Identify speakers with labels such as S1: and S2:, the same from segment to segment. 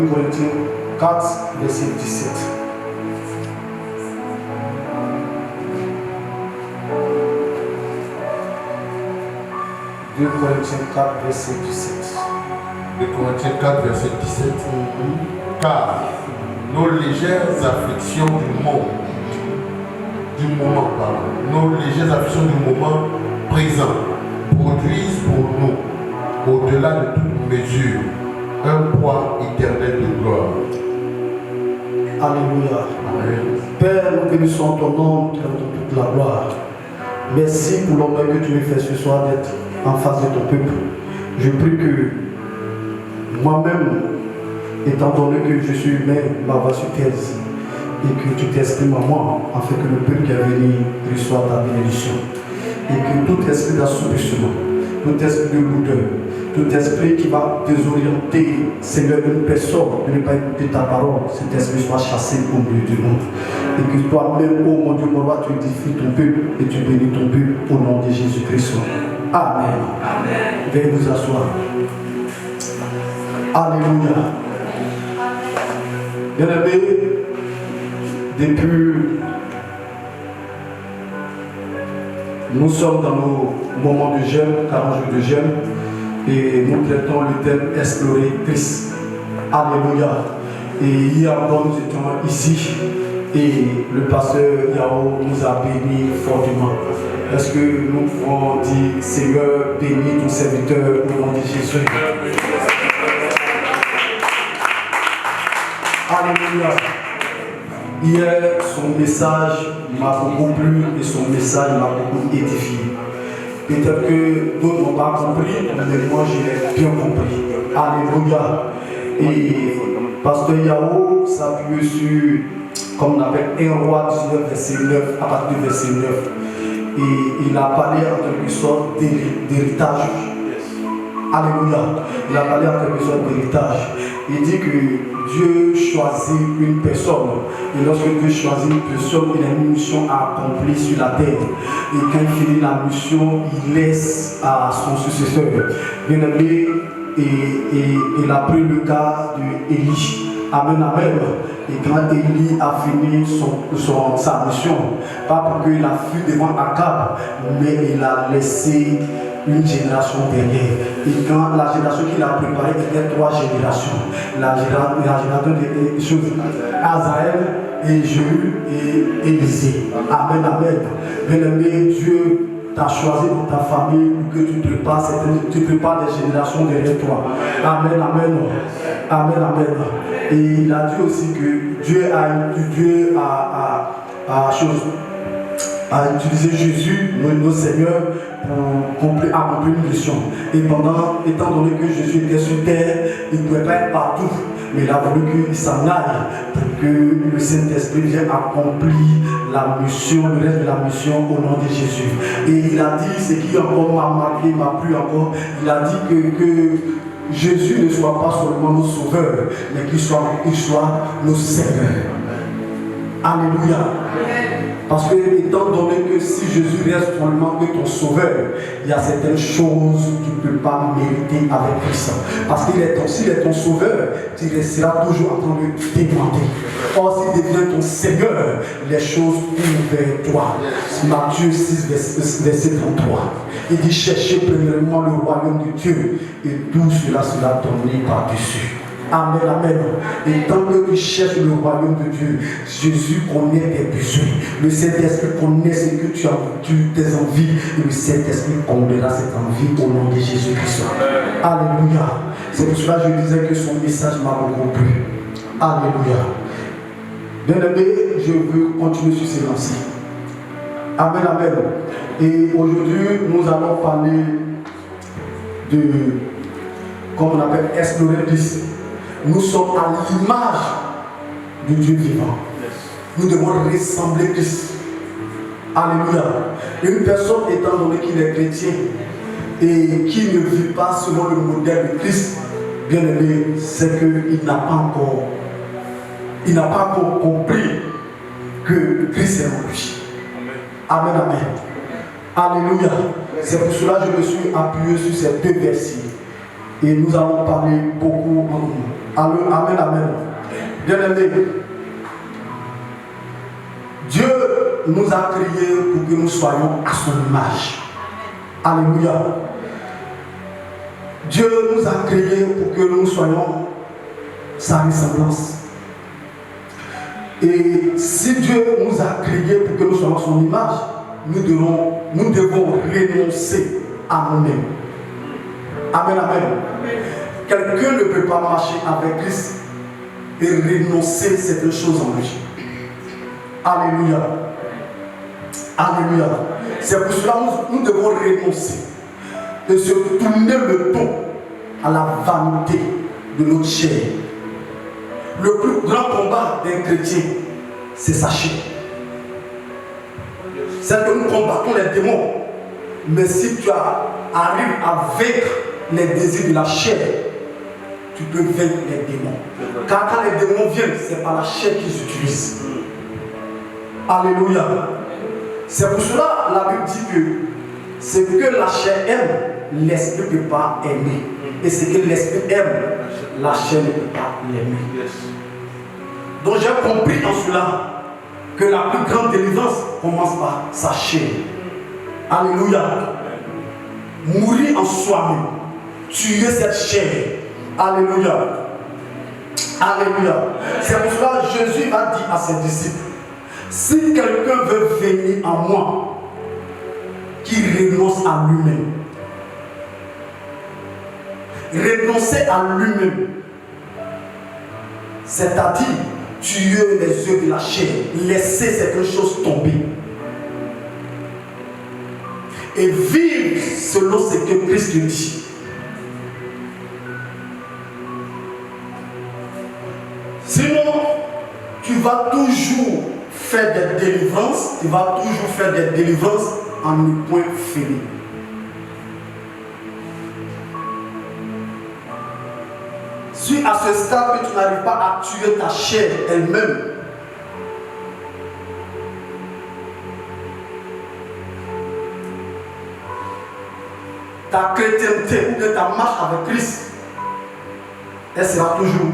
S1: Corinthiens 4, verset 17. Corinthiens 4, verset 17.
S2: 2 Corinthiens 4, verset 17. Car nos légères afflictions nos légères afflictions du moment présent produisent pour nous, au-delà de toute mesure, un poids éternel de gloire.
S1: Alléluia.
S2: Amen.
S1: Père, nous bénissons ton nom, te rendons toute la gloire. Merci pour l'honneur que tu me fais ce soir d'être en face de ton peuple. Je prie que moi-même, étant donné que je suis humain, ma voix se taise et que tu t'exprimes à moi, afin que le peuple qui est venu reçoive ta bénédiction. Et que tout esprit d'assouplissement, tout esprit de lourdeur, tout esprit qui va désorienter, Seigneur, une personne, de ne pas écouter ta parole, cet esprit soit chassé au milieu du monde. Et que toi-même, ô mon Dieu, mon roi, tu édifies ton peuple et tu bénis ton peuple au nom de Jésus-Christ. Amen. Amen. Veuillez vous asseoir. Alléluia. Bien-aimés, depuis, nous sommes dans nos moments de jeûne, 40 jours de jeûne, et nous traitons le thème explorer Christ. Alléluia. Et hier encore, nous étions ici, et le pasteur Yao nous a bénis fortement. Est-ce que nous pouvons dire, Seigneur, bénis ton serviteur au nom de Jésus? Alléluia. Hier, son message m'a beaucoup plu et son message m'a beaucoup édifié. Peut-être que d'autres n'ont pas compris, mais moi j'ai bien compris. Alléluia. Et pasteur Yao s'appuie sur, comme on appelle, 1 Roi 19, verset 9, à partir du verset 9. Et il a parlé en quelque sorte d'héritage. Alléluia. Il a parlé en quelque sorte d'héritage. Il dit que Dieu choisit une personne. Et lorsque Dieu choisit une personne, il a une mission à accomplir sur la terre. Et quand il finit la mission, il laisse à son successeur. Bien aimé, et il a pris le cas d'Élie. Amen, amen. Et quand Élie a fini sa mission, pas pour qu'il a fui devant Akab, mais il a laissé une génération derrière. Et quand la génération qu'il a préparée était 3 générations. La génération de Azaël, et Jéhu et Élisée. Amen, amen. Bien-aimé, Dieu t'a choisi dans ta famille pour que tu prépares des générations derrière toi. Amen, amen. Amen, amen. Et il a dit aussi que Dieu a utilisé Jésus, notre Seigneur, pour accomplir une mission. Et étant donné que Jésus était sur terre, il ne pouvait pas être partout. Mais il a voulu qu'il s'en aille pour que le Saint-Esprit vienne accomplir la mission, le reste de la mission au nom de Jésus. Et il a dit, ce qui encore m'a marqué, m'a plu encore, il a dit que Jésus ne soit pas seulement nos sauveurs, mais qu'il soit nos seigneurs. Alléluia. Parce que, étant donné que si Jésus reste seulement que ton sauveur, il y a certaines choses que tu ne peux pas mériter avec Christ. Parce qu'il est s'il est ton sauveur, tu resteras toujours en train de demander. Or, s'il devient ton Seigneur, les choses ouvrent vers toi. Matthieu 6, verset 33. Il dit, cherchez premièrement le royaume de Dieu, et tout cela sera donné par-dessus. Amen, amen. Et tant que tu cherches le royaume de Dieu, Jésus connaît tes besoins. Le Saint-Esprit connaît ce que tu as, tes envies. Et le Saint-Esprit comblera cette envie au nom de Jésus-Christ. Alléluia. C'est pour cela que je disais que son message m'a beaucoup plu. Alléluia. Bien-aimé, je veux continuer sur ces lancers. Amen, amen. Et aujourd'hui, nous allons parler de, comme on appelle, explorer Christ. Nous sommes à l'image de Dieu vivant. Nous devons ressembler Christ. Alléluia. Une personne, étant donné qu'il est chrétien et qui ne vit pas selon le modèle de Christ, bien aimé, c'est qu'il n'a pas encore compris que Christ est en lui. Amen, amen. Alléluia. C'est pour cela que je me suis appuyé sur ces 2 versets. Et nous allons parler beaucoup en nous. Amen, amen. Bien-aimé, Dieu nous a créés pour que nous soyons à son image. Alléluia. Dieu nous a créés pour que nous soyons sa ressemblance. Et si Dieu nous a créés pour que nous soyons son image, nous devons renoncer à nous-mêmes. Amen, amen. Quelqu'un ne peut pas marcher avec Christ et renoncer certaines choses en lui. Alléluia. Alléluia. C'est pour cela que nous devons renoncer et se tourner le dos à la vanité de notre chair. Le plus grand combat d'un chrétien, c'est sa chair. C'est que nous combattons les démons. Mais si tu arrives à vaincre les désirs de la chair, tu peux vaincre les démons. Car quand les démons viennent, c'est par la chair qu'ils utilisent. Alléluia. C'est pour cela que la Bible dit que ce que la chair aime, l'esprit ne peut pas aimer. Et ce que l'esprit aime, la chair ne peut pas l'aimer. Donc j'ai compris en cela que la plus grande délivrance commence par sa chair. Alléluia. Mourir en soi-même. Tuer cette chair. Alléluia. Alléluia. C'est pour cela que Jésus va dire à ses disciples, si quelqu'un veut venir en moi, qu'il renonce à lui-même. Renoncer à lui-même. C'est-à-dire tuer les yeux de la chair, laisser certaines choses tomber. Et vivre selon ce que Christ dit. Sinon, tu vas toujours faire des délivrances, tu vas toujours faire des délivrances en ne point fini. Si à ce stade que tu n'arrives pas à tuer ta chair elle-même, ta chrétienté ou bien ta marche avec Christ, elle sera toujours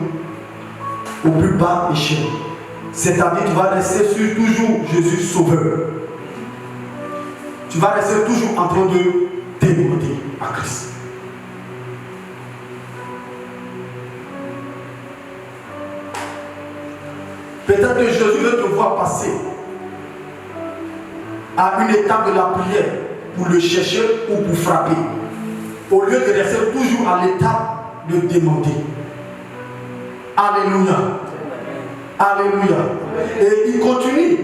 S1: au plus bas échelle. C'est-à-dire que tu vas rester sur toujours Jésus sauveur. Tu vas rester toujours en train de demander à Christ. Peut-être que Jésus veut te voir passer à une étape de la prière pour le chercher ou pour frapper, au lieu de rester toujours à l'étape de demander. Alléluia. Alléluia. Et il continue,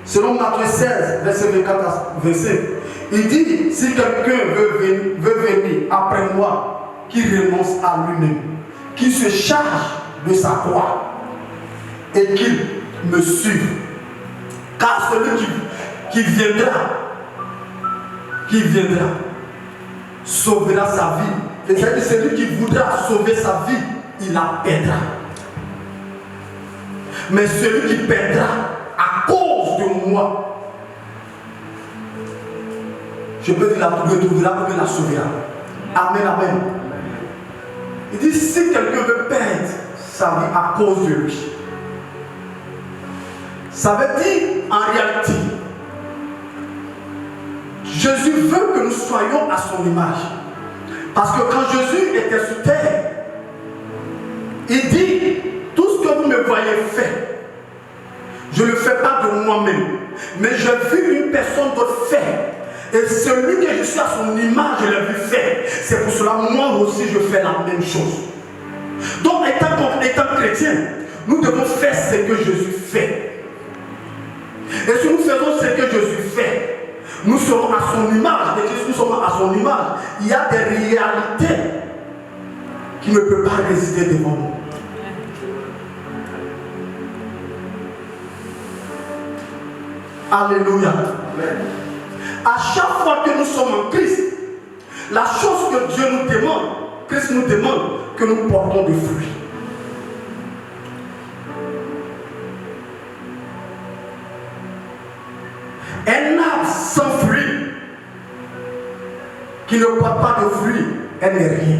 S1: selon Matthieu 16, verset 24 à 25. Il dit, si quelqu'un veut venir après moi, qu'il renonce à lui-même, qu'il se charge de sa croix et qu'il me suive. Car celui qui viendra, sauvera sa vie. Et celui qui voudra sauver sa vie, il la perdra. Mais celui qui perdra à cause de moi, je peux dire la trouvera ou la sauvera. Amen, amen. Il dit, si quelqu'un veut perdre sa vie à cause de lui, ça veut dire en réalité, Jésus veut que nous soyons à son image. Parce que quand Jésus était sur terre, il dit, tout ce que vous me voyez faire, je ne le fais pas de moi-même, mais j'ai vu une personne d'autre faire. Et celui que je suis à son image, je l'ai vu faire. C'est pour cela, moi aussi, je fais la même chose. Donc, étant chrétien, nous devons faire ce que Jésus fait. Et si nous faisons ce que Jésus fait, nous serons à son image. Et si nous sommes à son image, il y a des réalités qui ne peuvent pas résister devant nous. Alléluia. À chaque fois que nous sommes en Christ, la chose que Dieu nous demande, Christ nous demande, que nous portons des fruits. Un arbre sans fruits, qui ne porte pas de fruits, elle n'est rien.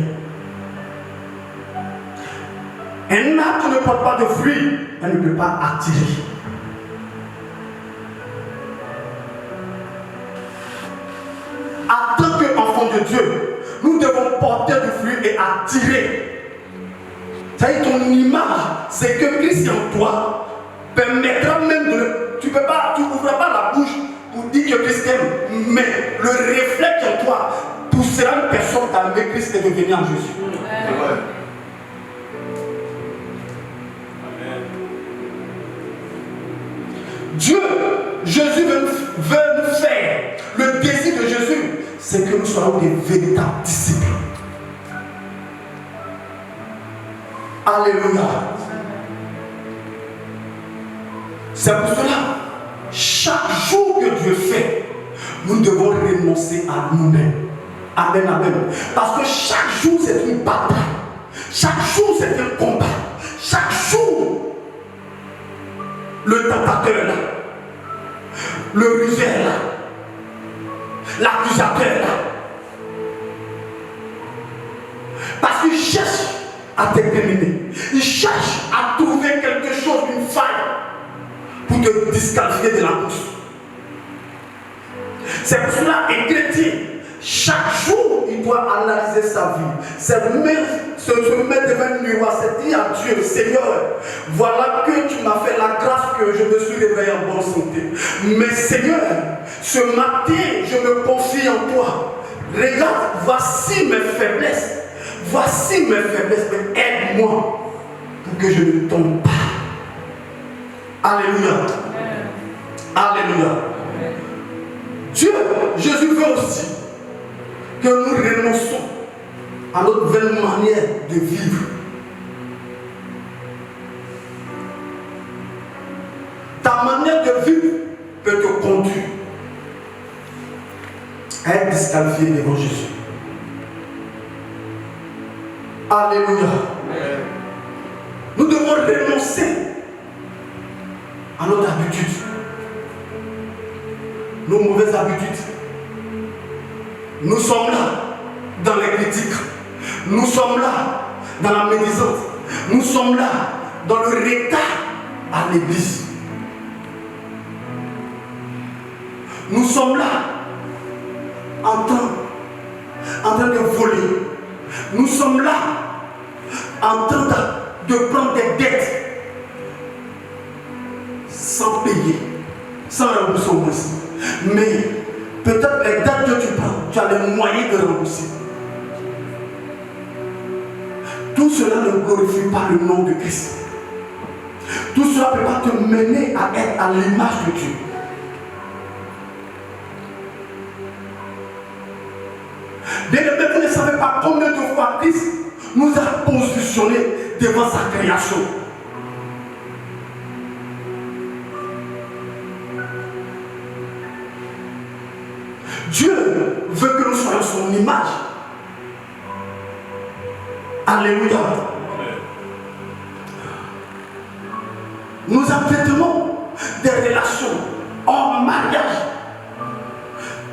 S1: Un arbre qui ne porte pas de fruits, elle ne peut pas attirer. En tant qu'enfant de Dieu, nous devons porter du fruit et attirer. C'est-à-dire ton image, c'est que Christ en toi permettra même de... Tu n'ouvres pas la bouche pour dire que Christ t'aime, mais le reflet en toi poussera une personne à aimer Christ et devenir en Jésus. Amen. Dieu, Jésus veut nous faire. Le désir de Jésus, c'est que nous soyons des véritables disciples. Alléluia. C'est pour cela, chaque jour que Dieu fait, nous devons renoncer à nous-mêmes. Amen, amen. Parce que chaque jour, c'est une bataille. Chaque jour, c'est un combat. Chaque jour, le tentateur est là. Le rusé est là. L'accusateur est là. Parce qu'il cherche à t'éliminer. Il cherche à trouver quelque chose, une faille, pour te disqualifier de la course. C'est pour cela un chrétien, chaque jour, il doit analyser sa vie. Se mettre devant le miroir, c'est dire à Dieu, Seigneur, voilà que tu m'as fait la grâce que je me suis réveillé en bonne santé. Mais Seigneur, ce matin, je me confie en toi. Regarde, voici mes faiblesses. Voici mes faiblesses, mais aide-moi pour que je ne tombe pas. Alléluia. Alléluia. Dieu, Jésus veut aussi que nous renonçons à notre nouvelle manière de vivre. Ta manière de vivre peut te conduire à être disqualifié devant Jésus. Alléluia. Nous devons renoncer à notre habitude, nos mauvaises habitudes. Nous sommes là dans les critiques. Nous sommes là dans la médisance. Nous sommes là dans le retard à l'église. Nous sommes là en train de voler. Nous sommes là en train de prendre des dettes sans payer, sans rembourser au moins. Mais peut-être les dettes que tu prends, tu as les moyens de rembourser. Tout cela ne glorifie pas le nom de Christ. Tout cela ne peut pas te mener à être à l'image de Dieu. Bien-aimés, vous ne savez pas combien de fois Christ nous a positionnés devant sa création. Dieu veut que nous soyons son image. Alléluia. Nous apprêtons des relations hors mariage.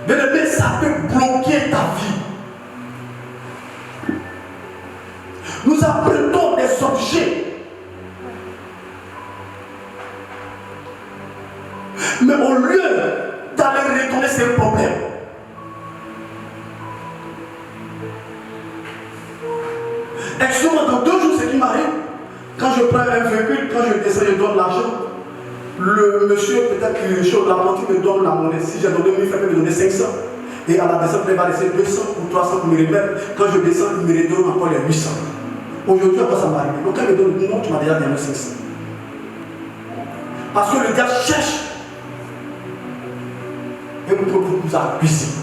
S1: Bien-aimé, ça peut bloquer ta vie. Nous apprêtons des objets. Mais au lieu d'aller retourner ces problèmes, excusez-moi, dans 2 jours, ce qui m'arrive, quand je prends un véhicule, quand je descends, je donne l'argent. Le monsieur, peut-être qu'il est chaud, l'apprenti me donne la monnaie. Si j'ai donné 1000 francs, il me donne 500. Et à la descente, il va laisser 200 ou 300 pour me remettre. Quand je descends, il me redonne encore les 800. Aujourd'hui, après ça m'arrive. Donc, quand il me donne, non, tu m'as déjà donné 500. Parce que le diable cherche et nous a accusés.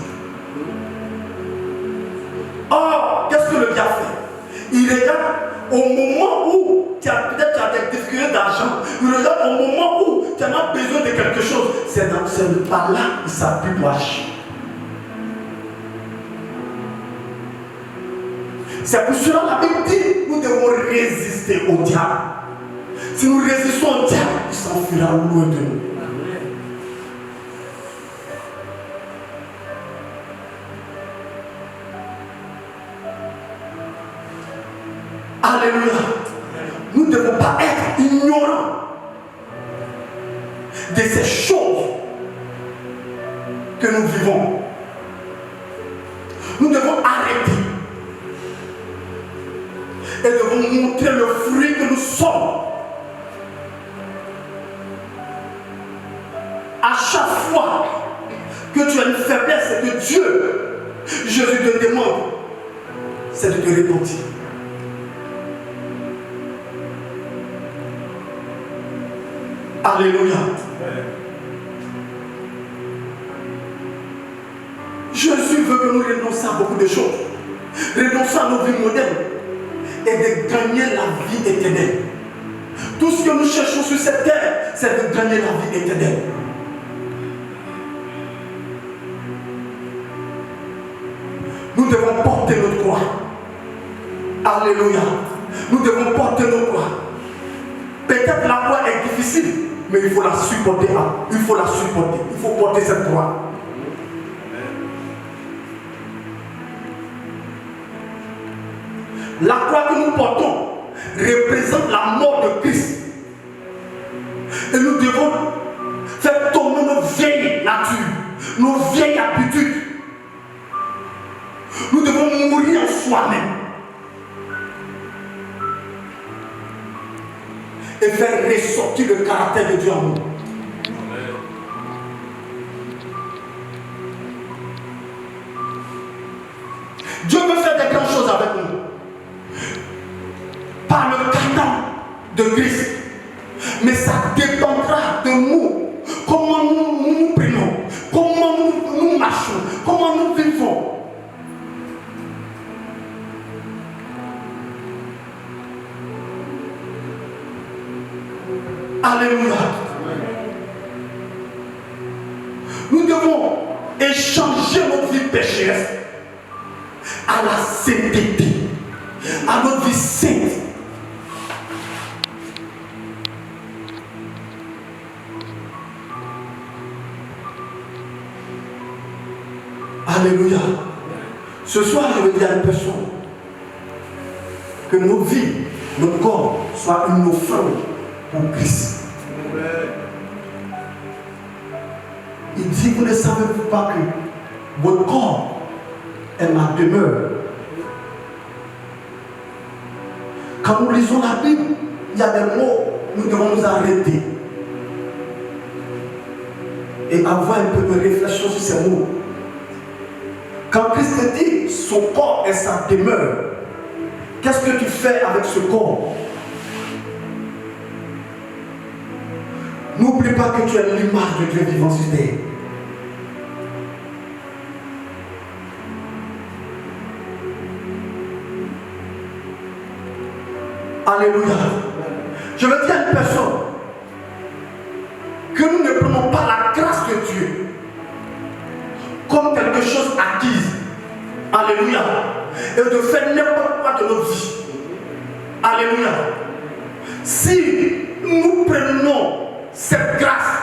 S1: Or, qu'est-ce que le diable fait? Il regarde au moment où tu as des difficultés d'argent, il regarde au moment où tu en as besoin de quelque chose. C'est par là qu'il s'appuie pour agir. C'est pour cela la Bible dit nous devons résister au diable. Si nous résistons au diable, il s'enfuira loin de nous. Alléluia. Nous ne devons pas être ignorants de ces choses que nous vivons. Nous devons arrêter et devons montrer le fruit que nous sommes. À chaque fois que tu as une faiblesse et que Dieu, Jésus te demande, c'est de te repentir. Alléluia. Jésus veut que nous renoncions à beaucoup de choses. Renoncer à nos vies modernes et de gagner la vie éternelle. Tout ce que nous cherchons sur cette terre, c'est de gagner la vie éternelle. Nous devons porter notre croix. Alléluia. Nous devons porter notre croix. Peut-être la croix est difficile, mais il faut la supporter. Il faut la supporter. Il faut porter cette croix. La croix que nous portons représente la mort de Christ. Et nous devons faire tomber nos vieilles natures, nos vieilles habitudes. Nous devons mourir en soi-même. Et faire ressortir le caractère de Dieu en nous. Dieu veut faire des grandes choses avec nous. Par le caractère de Christ. Mais ça dépendra de nous. Comment nous nous prenons. Comment nous marchons. Comment nous vivons. Alléluia. Nous devons échanger notre vie pécheresse à la sainteté, à notre vie sainte. Alléluia. Ce soir, je veux dire à une personne que nos vies, notre corps, soient une offrande pour Christ. Il dit, vous ne savez-vous pas que votre corps est ma demeure. Quand nous lisons la Bible, il y a des mots, nous devons nous arrêter et avoir un peu de réflexion sur ces mots. Quand Christ te dit, son corps est sa demeure, qu'est-ce que tu fais avec ce corps? N'oublie pas que tu es l'image de Dieu vivant sur terre. Alléluia. Je veux dire à une personne que nous ne prenons pas la grâce de Dieu comme quelque chose acquise. Alléluia. Et de faire n'importe quoi de notre vie. Alléluia. Si nous prenons cette grâce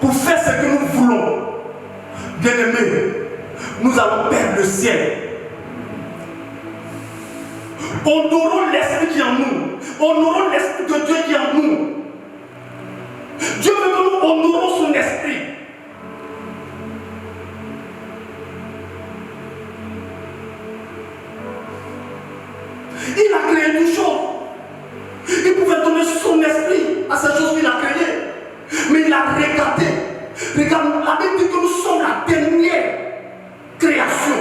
S1: pour faire ce que nous voulons, bien aimés, nous allons perdre le ciel. Honorons l'esprit qui est en nous. Honorons l'esprit de Dieu qui est en nous. Dieu veut que nous honorons son esprit. Il a créé toutes choses. Il pouvait donner son esprit à ces choses qu'il a créées. Mais il a regardé. Regarde, la Bible dit que nous sommes la dernière création.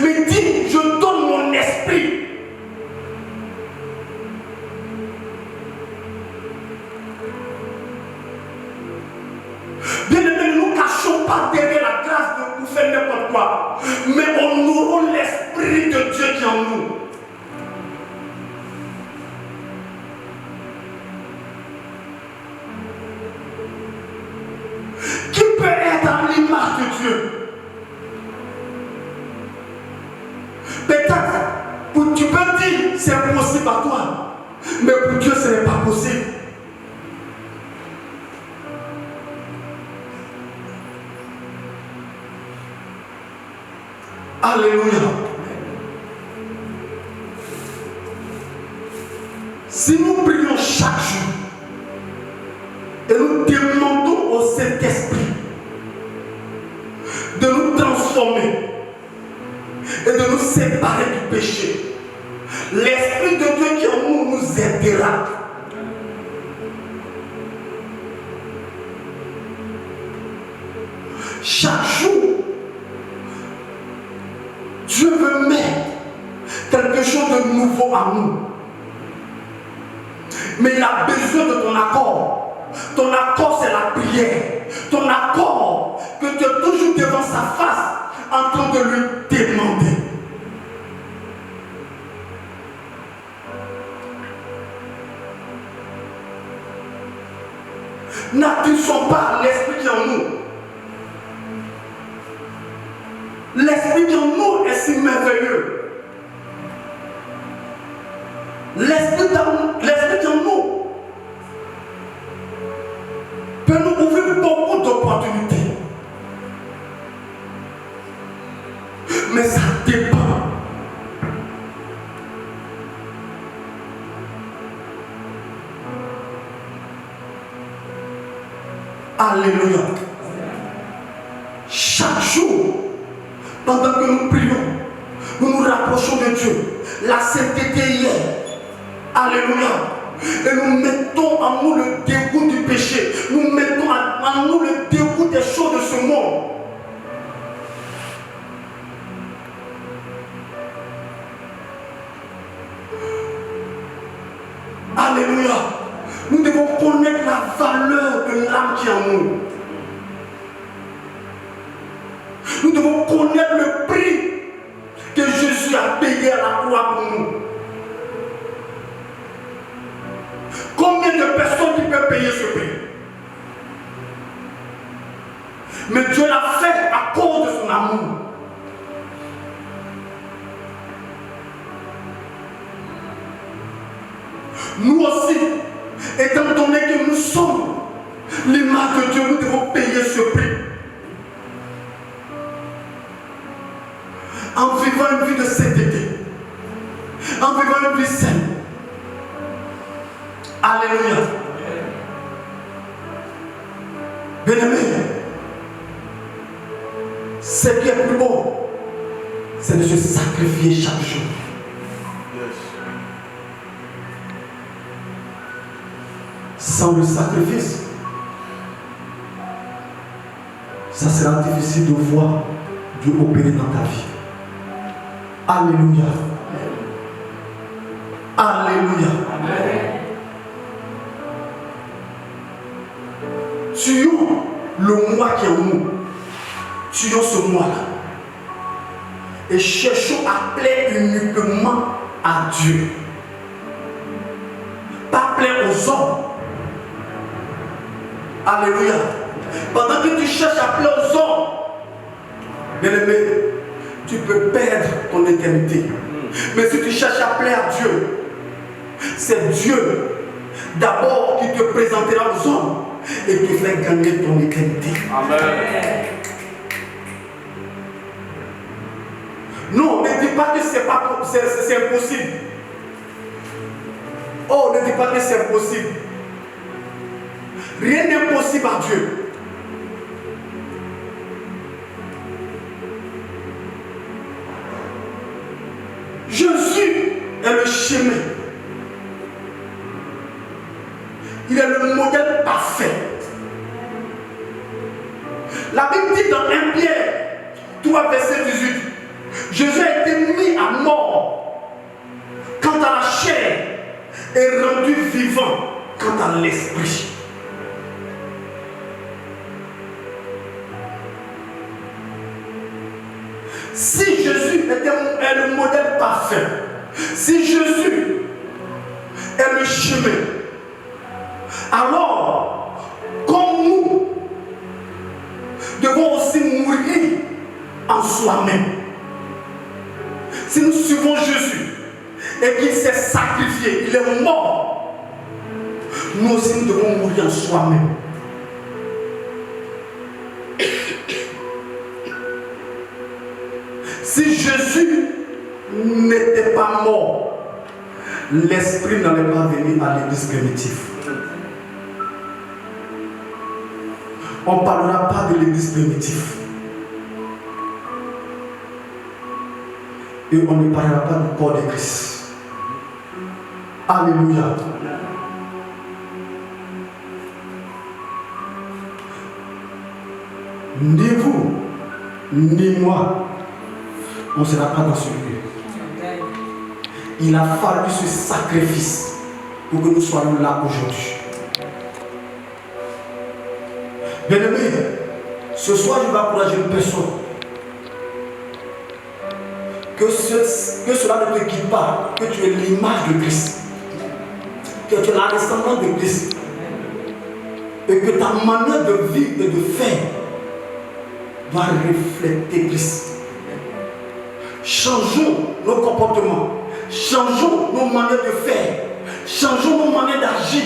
S1: Mais il dit, je donne mon esprit. Bien aimé, ne nous cachons pas derrière la grâce de pour faire n'importe quoi. Mais honorons l'esprit de Dieu qui est en nous. Qui peut être à l'image de Dieu? Peut-être, tu peux dire c'est impossible à toi, mais pour Dieu ce n'est pas possible. Alléluia. Si nous prions chaque jour et nous demandons au Saint-Esprit de nous transformer et de nous séparer du péché, l'Esprit de Dieu qui en nous nous aidera. Chaque jour, Dieu veut mettre quelque chose de nouveau en nous. Mais il a besoin de ton accord. Ton accord, c'est la prière. Ton accord, que tu es toujours devant sa face en train de lui demander. N'attention pas à l'esprit qui est en nous. L'esprit qui est en nous est si merveilleux. L'esprit qui est en nous peut nous ouvrir beaucoup d'opportunités. Mais ça dépend. Alléluia. Chaque jour, pendant que nous prions, nous nous rapprochons de Dieu. La sainteté y est. Alléluia. Et nous mettons en nous le dégoût du péché. Nous mettons en nous le dégoût des choses de ce monde. Alléluia. Nous devons connaître la valeur de l'âme qui est en nous. Nous devons connaître le prix que Jésus a payé à la croix pour nous. Combien de personnes qui peuvent payer ce prix? Mais Dieu l'a fait à cause de son amour. Nous aussi, étant donné que nous sommes l'image de Dieu, nous devons payer ce prix. En vivant une vie de sainteté, en vivant une vie saine. Alléluia. Bien-aimé, ce qui est plus beau, c'est de se sacrifier chaque jour. Sans le sacrifice, ça sera difficile de voir Dieu opérer dans ta vie. Alléluia. Alléluia. Amen. Tuons le moi qui est en nous. Tuons ce moi-là. Et cherchons à plaire uniquement à Dieu. Pas plaire aux hommes. Alléluia. Pendant que tu cherches à plaire aux hommes, bien-aimé, tu peux perdre ton éternité. Mais si tu cherches à plaire à Dieu, c'est Dieu d'abord qui te présentera aux hommes et qui fait gagner ton éternité. Amen. Non, ne dis pas que c'est impossible. Oh, ne dis pas que c'est impossible. Rien n'est possible à Dieu. Jésus est le chemin. Il est le modèle parfait. La Bible dit dans 1 Pierre 3, verset 18, Jésus a été mis à mort quant à la chair et rendu vivant quant à l'esprit. Si Jésus est le modèle parfait, si Jésus est le chemin, alors, comme nous devons aussi mourir en soi-même. Si nous suivons Jésus et qu'il s'est sacrifié, il est mort, nous aussi nous devons mourir en soi-même. Si Jésus n'était pas mort, l'esprit n'allait pas venir à l'église primitive. On ne parlera pas de l'église primitive. Et on ne parlera pas du corps de Christ. Alléluia. Ni vous, ni moi, on ne sera pas dans ce lieu. Il a fallu ce sacrifice pour que nous soyons là aujourd'hui. Bien-aimé, ce soir je vais encourager une personne. Que cela ne te quitte pas, que tu es l'image de Christ, que tu es la ressemblance de Christ, et que ta manière de vivre et de faire doit refléter Christ. Changeons nos comportements, changeons nos manières de faire, changeons nos manières d'agir.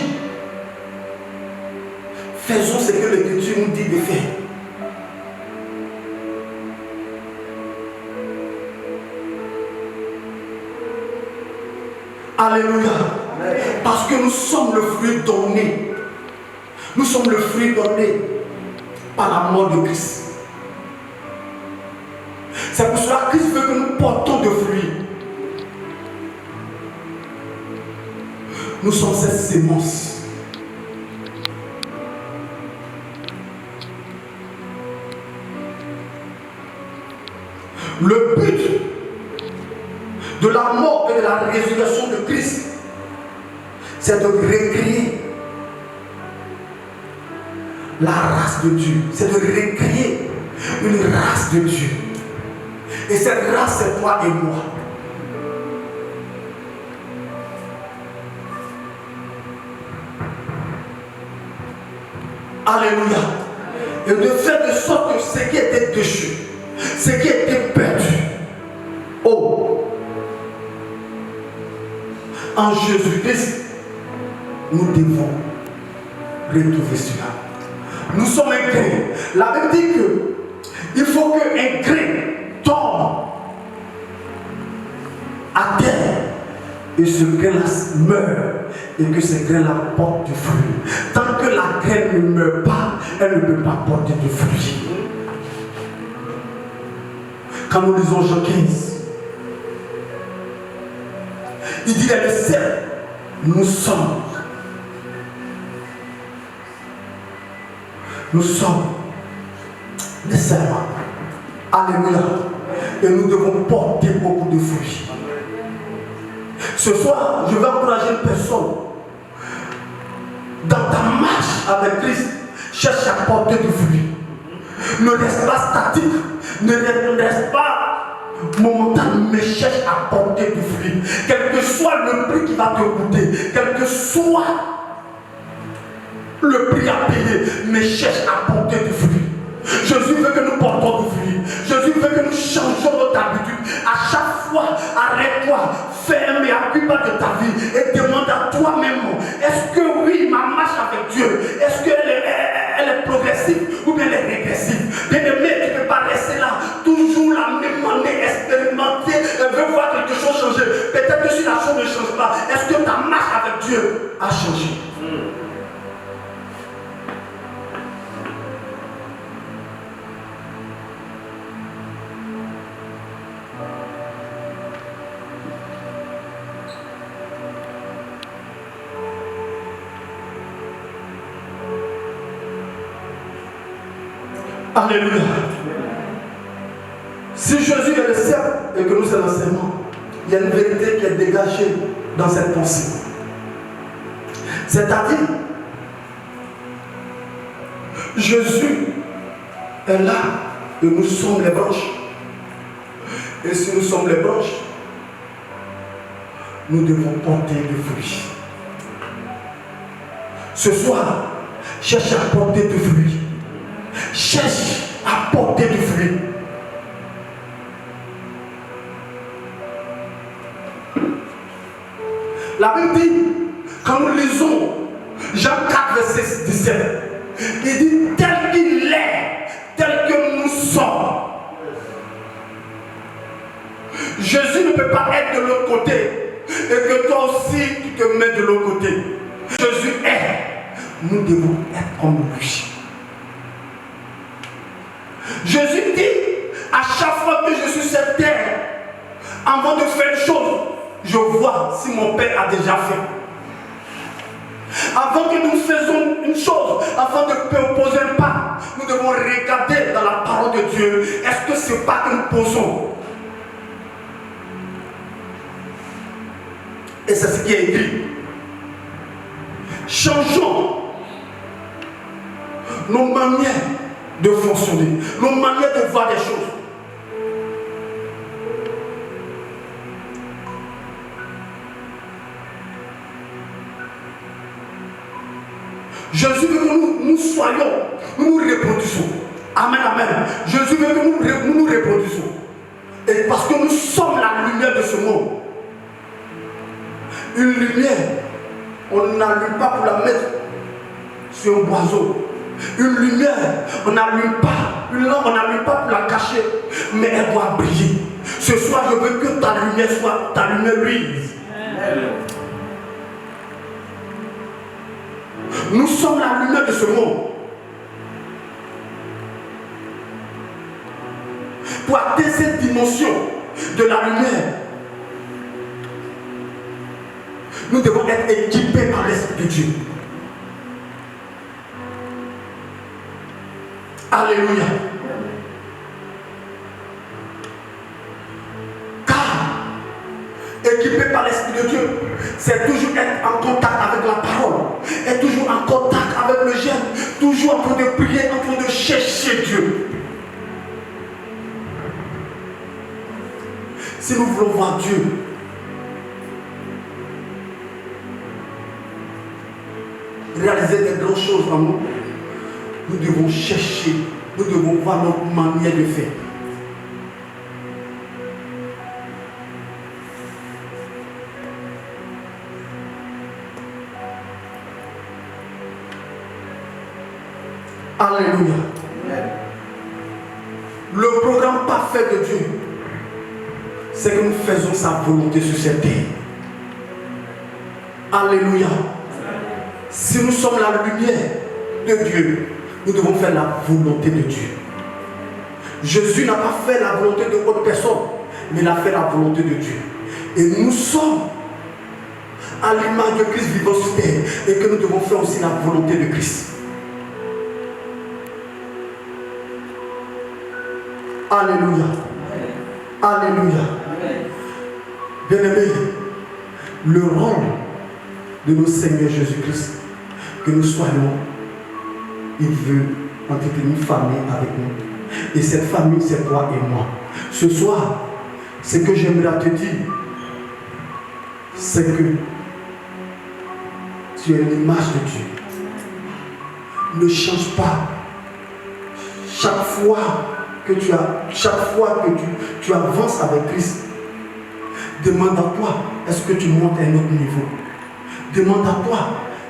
S1: Faisons ce que l'Écriture nous dit de faire. Alléluia. Parce que nous sommes le fruit donné. Nous sommes le fruit donné par la mort de Christ. C'est pour cela que Christ veut que nous portons de fruits. Nous sommes cette sémence. Le but de la mort et de la résurrection de Christ, c'est de recréer la race de Dieu. C'est de recréer une race de Dieu. Et cette race, c'est toi et moi. Alléluia. Et de faire de sorte que ce qui était déchu, ce qui était perdu, oh, en Jésus-Christ, nous devons retrouver cela. Nous sommes un grain. La Bible dit que il faut qu'un grain tombe à terre et ce grain-là meurt et que ce grain-là porte du fruit. Tant que la graine ne meurt pas, elle ne peut pas porter de fruit. Quand nous lisons Jean 15, il dit les cerfs, nous sommes des servants. Alléluia. Et nous devons porter beaucoup de fruits. Ce soir, je vais encourager une personne. Dans ta marche avec Christ, cherche à porter du fruit. Ne reste pas statique. Ne reste pas momentanément, mais cherche à porter du fruit. Quel que soit le prix qui va te coûter, quel que soit le prix à payer, mais cherche à porter du fruit. Jésus veut que nous portons du fruit. Jésus veut que nous changeons notre habitude. À chaque fois, arrête-toi, ferme et appuie pas de ta vie et demande à toi-même, est-ce que oui, ma marche avec Dieu, est-ce qu'elle est progressive ou bien elle est régressive? Bien-aimé, tu ne peux pas rester là, toujours la même année, expérimenter, veut voir quelque chose changer. Peut-être que si la chose ne change pas, est-ce que ta marche avec Dieu a changé? Alléluia. Si Jésus est le cercle et que nous sommes l'enseignement, il y a une vérité qui est dégagée dans cette pensée. C'est-à-dire, Jésus est là et nous sommes les branches. Et si nous sommes les branches, nous devons porter des fruits. Ce soir, cherche à porter des fruits. Cherche à porter du fruit. La Bible dit, quand nous lisons Jean 4, verset 17, il dit tel qu'il est, tel que nous sommes. Jésus ne peut pas être de l'autre côté. et que toi aussi tu te mets de l'autre côté. Jésus est, nous devons être comme lui. Jésus dit, à chaque fois que je suis sur cette terre, avant de faire une chose, je vois si mon Père a déjà fait. Avant que nous faisons une chose, afin de poser un pas, nous devons regarder dans la parole de Dieu. Est-ce que ce pas que nous posons? Et c'est ce qui est écrit. Changeons nos manières de fonctionner, nos manières de voir les choses. Jésus veut que nous soyons, nous reproduisons. Amen, amen. Jésus veut que nous reproduisons. Et parce que nous sommes la lumière de ce monde. Une lumière, on n'allume pas pour la mettre sur un boiseau. Une lumière, on n'allume pas. Une lampe, on n'allume pas pour la cacher. Mais elle doit briller. Ce soir, je veux que ta lumière luise. Nous sommes la lumière de ce monde. Pour atteindre cette dimension de la lumière, nous devons être équipés par l'Esprit de Dieu. Alléluia. Car, équipé par l'Esprit de Dieu, c'est toujours être en contact avec la parole, être toujours en contact avec le jeûne, toujours en train de prier, en train de chercher Dieu. Si nous voulons voir Dieu, réaliser des grandes choses en nous, nous devons chercher, nous devons voir notre manière de faire. Alléluia. Le programme parfait de Dieu, c'est que nous faisons sa volonté sur cette terre. Alléluia. Si nous sommes la lumière de Dieu, nous devons faire la volonté de Dieu. Jésus n'a pas fait la volonté de autre personne, mais il a fait la volonté de Dieu. Et nous sommes à l'image de Christ vivant sur terre, et que nous devons faire aussi la volonté de Christ. Alléluia. Alléluia. Bien-aimés, le rôle de notre Seigneur Jésus-Christ, que nous soyons, il veut entretenir une famille avec nous. Et cette famille, c'est toi et moi. Ce soir, ce que j'aimerais te dire, c'est que tu es l'image de Dieu. Ne change pas. Chaque fois que tu avances avec Christ, demande à toi, est-ce que tu montes à un autre niveau? Demande à toi,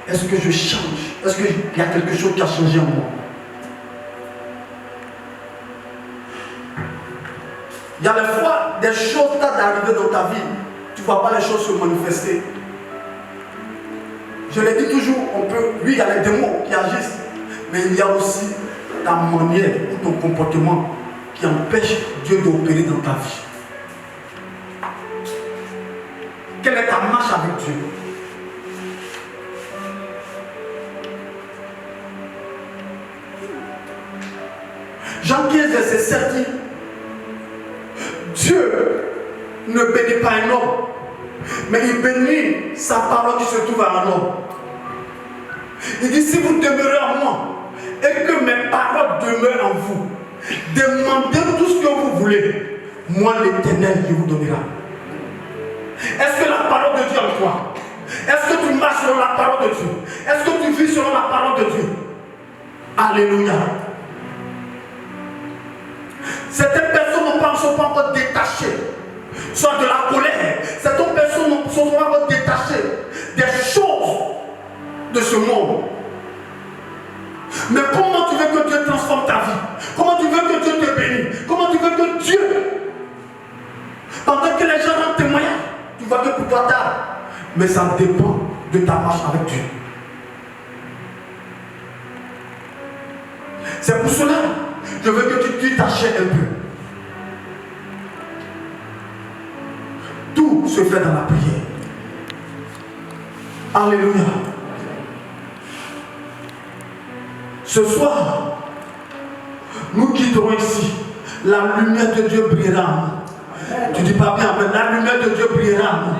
S1: est-ce que je change? Est-ce qu'il y a quelque chose qui a changé en moi? Il y a des fois des choses qui arrivent dans ta vie, tu ne vois pas les choses se manifester. Je l'ai dit toujours, oui, il y a les démons qui agissent, mais il y a aussi ta manière ou ton comportement qui empêche Dieu d'opérer dans ta vie. Quelle est ta marche avec Dieu? Jean 15, verset 7 dit, Dieu ne bénit pas un homme, mais il bénit sa parole qui se trouve à un homme. Il dit, si vous demeurez en moi, et que mes paroles demeurent en vous, demandez tout ce que vous voulez, moi l'Éternel, je vous donnera. Est-ce que la parole de Dieu en toi? Est-ce que tu marches selon la parole de Dieu? Est-ce que tu vis selon la parole de Dieu? Alléluia. Certaines personnes ne sont pas encore détachées, soit de la colère. Certaines personnes ne sont pas encore détachées des choses de ce monde. Mais comment tu veux que Dieu transforme ta vie? Comment tu veux que Dieu te bénisse? Comment tu veux que Dieu, pendant que les gens rendent témoignage, tu vois que pour toi tard. Mais ça dépend de ta marche avec Dieu. C'est pour cela que je veux que tu tues ta chair un peu. Tout se fait dans la prière. Alléluia. Ce soir, nous quitterons ici. La lumière de Dieu brillera en nous. Tu dis pas bien, mais la lumière de Dieu brillera en nous.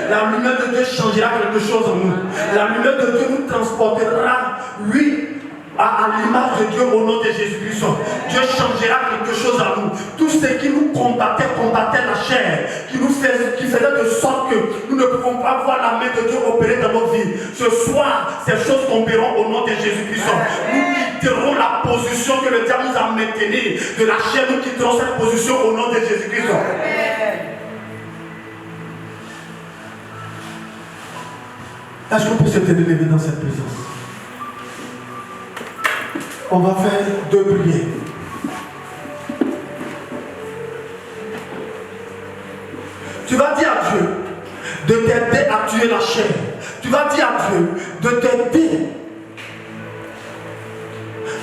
S1: La lumière de Dieu changera quelque chose en nous. La lumière de Dieu nous transportera, oui, à l'image de Dieu au nom de Jésus-Christ. Dieu changera quelque chose en nous. Tout ce qui nous combattait la chair, qui faisait de sorte que nous ne pouvons pas voir la main de Dieu opérer dans nos vies. Ce soir, ces choses tomberont au nom de Jésus-Christ. Nous quitterons la position que le diable nous a maintenue de la chair. Nous quitterons cette position au nom de Jésus-Christ. Est-ce qu'on peut se lever dans cette présence? On va faire 2 prières. Tu vas dire à Dieu de t'aider à tuer la chair. Tu vas dire à Dieu de t'aider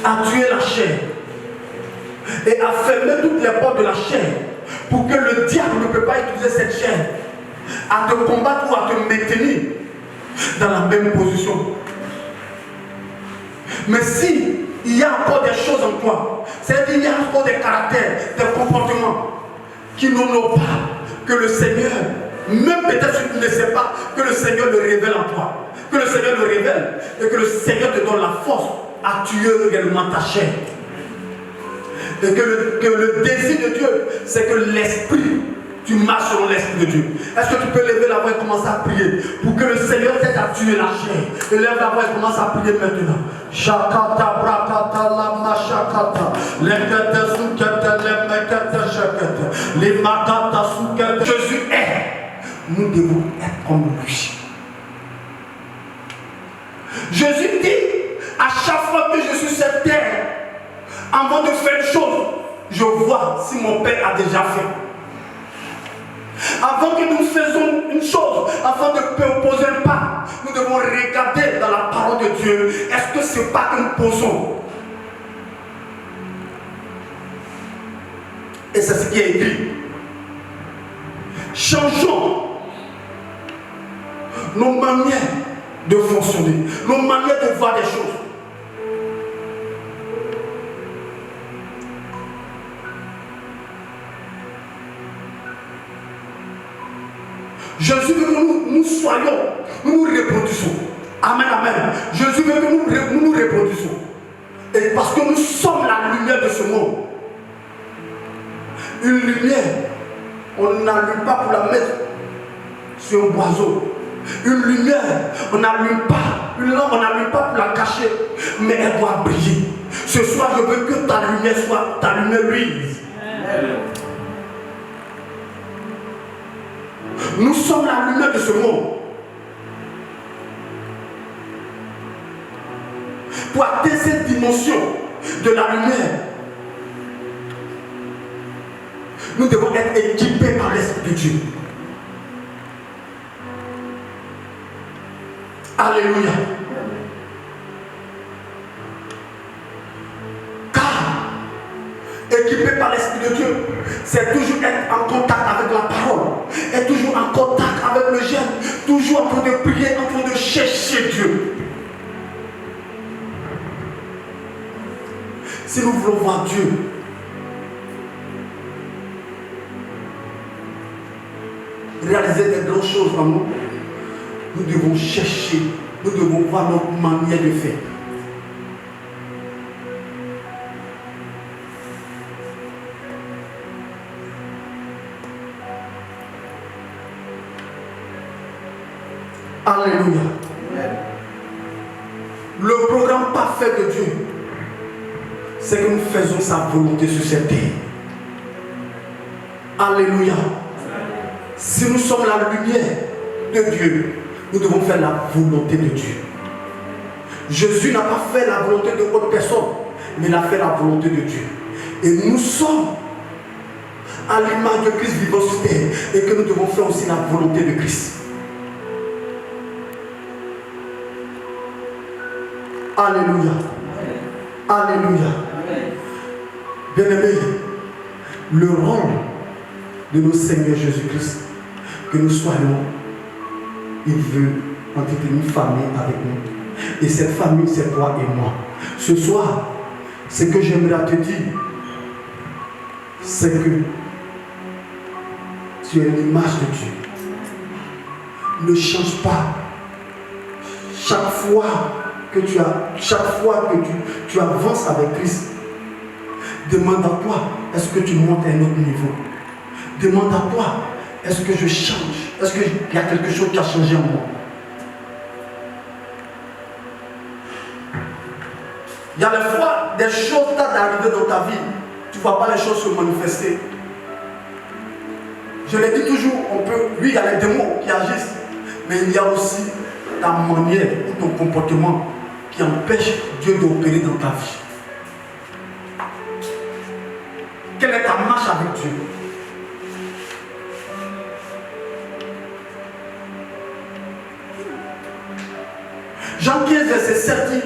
S1: à tuer la chair et à fermer toutes les portes de la chair pour que le diable ne peut pas utiliser cette chair à te combattre ou à te maintenir dans la même position. Mais si il y a encore des choses en toi, c'est-à-dire qu'il y a encore des caractères, des comportements qui n'honorent pas que le Seigneur, même peut-être si tu ne sais pas, que le Seigneur le révèle en toi, que le Seigneur le révèle et que le Seigneur te donne la force à tuer également ta chair. Et que le désir de Dieu, c'est que l'esprit, tu marches selon l'esprit de Dieu. Est-ce que tu peux lever la voix et commencer à prier pour que le Seigneur t'aide à tuer la chair? Lève la voix et commence à prier maintenant. Shakata brakata lama shakata. Lekete soukete lemekete shakete. Les makata soukete. Jésus est. Nous devons être comme lui. Jésus dit, à chaque fois que je suis sur cette terre, avant de faire une chose, je vois si mon Père a déjà fait. Avant que nous faisons une chose, avant de poser un pas, nous devons regarder dans la parole de Dieu. Est-ce que ce pas que nous posons? Et c'est ce qui est écrit. Changeons nos manières de fonctionner, nos manières de voir les choses. Jésus veut que nous soyons, nous reproduisons. Amen, amen. Jésus veut que nous reproduisons. Et parce que nous sommes la lumière de ce monde. Une lumière, on n'allume pas pour la mettre sur un boiseau. Une lumière, on n'allume pas. Une lampe, on n'allume pas pour la cacher. Mais elle doit briller. Ce soir, je veux que ta lumière soit, ta lumière brille. Nous sommes la lumière de ce monde. Pour atteindre cette dimension de la lumière, nous devons être équipés par l'Esprit de Dieu. Alléluia. Car équipé par l'Esprit de Dieu, c'est toujours être en contact avec la parole, être toujours en contact avec le jeûne, toujours en train de prier, en train de chercher Dieu. Si nous voulons voir Dieu, réaliser des grandes choses en nous, nous devons chercher, nous devons voir notre manière de faire. Alléluia. Le programme parfait de Dieu, c'est que nous faisons sa volonté sur cette terre. Alléluia. Si nous sommes la lumière de Dieu, nous devons faire la volonté de Dieu. Jésus n'a pas fait la volonté de autre personne, mais il a fait la volonté de Dieu. Et nous sommes à l'image de Christ vivant sur terre, et que nous devons faire aussi la volonté de Christ. Alléluia. Alléluia. Bien-aimés, le rôle de nos Seigneurs Jésus-Christ, que nous soyons, il veut entretenir une famille avec nous. Et cette famille, c'est toi et moi. Ce soir, ce que j'aimerais te dire, c'est que tu es l'image de Dieu. Ne change pas. Chaque fois que tu avances avec Christ, demande à toi, est-ce que tu montes à un autre niveau? Demande à toi, est-ce que je change? Est-ce qu'il y a quelque chose qui a changé en moi? Il y a des fois des choses qui arrivent dans ta vie, tu ne vois pas les choses se manifester. Je l'ai dit toujours, oui, il y a les démons qui agissent, mais il y a aussi ta manière ou ton comportement qui empêche Dieu d'opérer dans ta vie. Quelle est ta marche avec Dieu? Jean 15, verset 7 dit,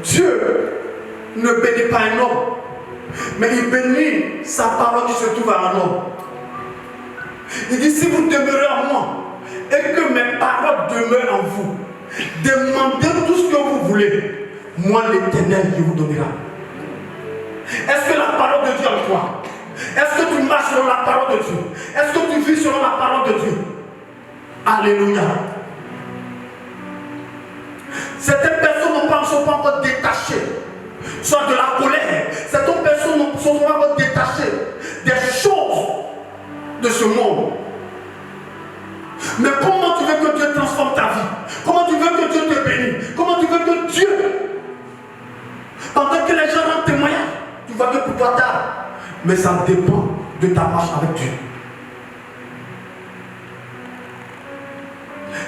S1: Dieu ne bénit pas un homme, mais il bénit sa parole qui se trouve à un homme. Il dit, si vous demeurez en moi et que mes paroles demeurent en vous, demandez tout ce que vous voulez, moi l'Éternel, je vous donnera. Est-ce que la parole de Dieu en toi? Est-ce que tu marches selon la parole de Dieu? Est-ce que tu vis selon la parole de Dieu? Alléluia. Certaines personnes ne sont pas encore détachées, soit de la colère. Certaines personnes ne sont pas encore détachées des choses de ce monde. Mais comment tu veux que Dieu transforme ta vie? Comment tu veux que Dieu te bénisse? Comment tu veux que Dieu, pendant que les gens rendent témoignage, tu vois que pour toi tard. Mais ça dépend de ta marche avec Dieu.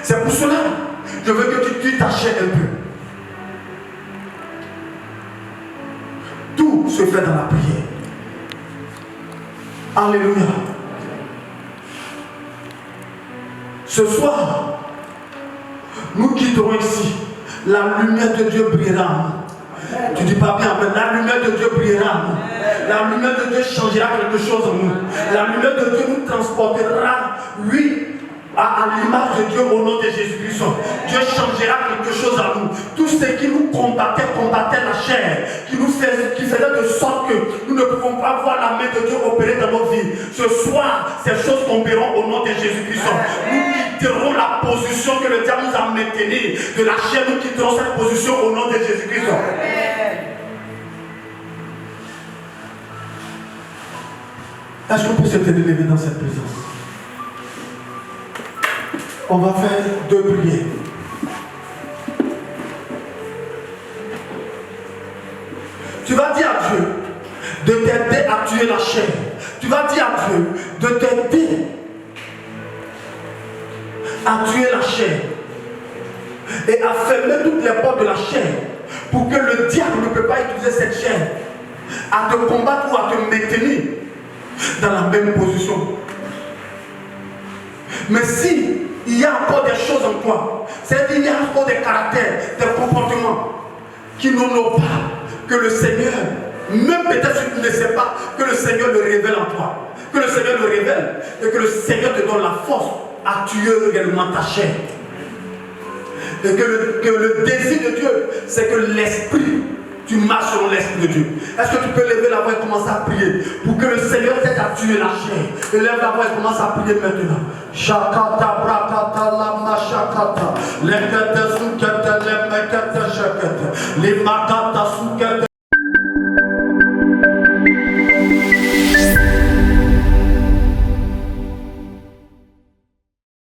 S1: C'est pour cela que je veux que tu t'achètes un peu. Tout se fait dans la prière. Alléluia. Ce soir, nous quitterons ici. La lumière de Dieu brillera en nous. Tu dis pas bien, mais la lumière de Dieu brillera en nous. La lumière de Dieu changera quelque chose en nous. La lumière de Dieu nous transportera, oui, à l'image de Dieu au nom de Jésus-Christ. Dieu changera quelque chose en nous. Tout ce qui nous combattait la chair, qui faisait de sorte que nous ne pouvons pas voir la main de Dieu opérer dans nos vies. Ce soir, ces choses tomberont au nom de Jésus-Christ. Nous quitterons la position que le diable nous a maintenue de la chair. Nous quitterons cette position au nom de Jésus-Christ. Est-ce qu'on peut se lever dans cette présence? On va faire 2 prières. Tu vas dire à Dieu de t'aider à tuer la chair. Tu vas dire à Dieu de t'aider à tuer la chair et à fermer toutes les portes de la chair pour que le diable ne peut pas utiliser cette chair à te combattre ou à te maintenir dans la même position. Mais si il y a encore des choses en toi, c'est-à-dire qu'il y a encore des caractères, des comportements qui n'honorent pas, que le Seigneur, même peut-être si tu ne sais pas, que le Seigneur le révèle en toi, que le Seigneur le révèle et que le Seigneur te donne la force à tuer également ta chair. Et que le désir de Dieu, c'est que l'esprit, tu marches selon l'esprit de Dieu. Est-ce que tu peux lever la voix et commencer à prier pour que le Seigneur t'aide à tuer la chair? Lève la voix et commence à prier maintenant. Shakata brakata lama shakata. Lekete sukete lemekete shakete. Les makata sukete.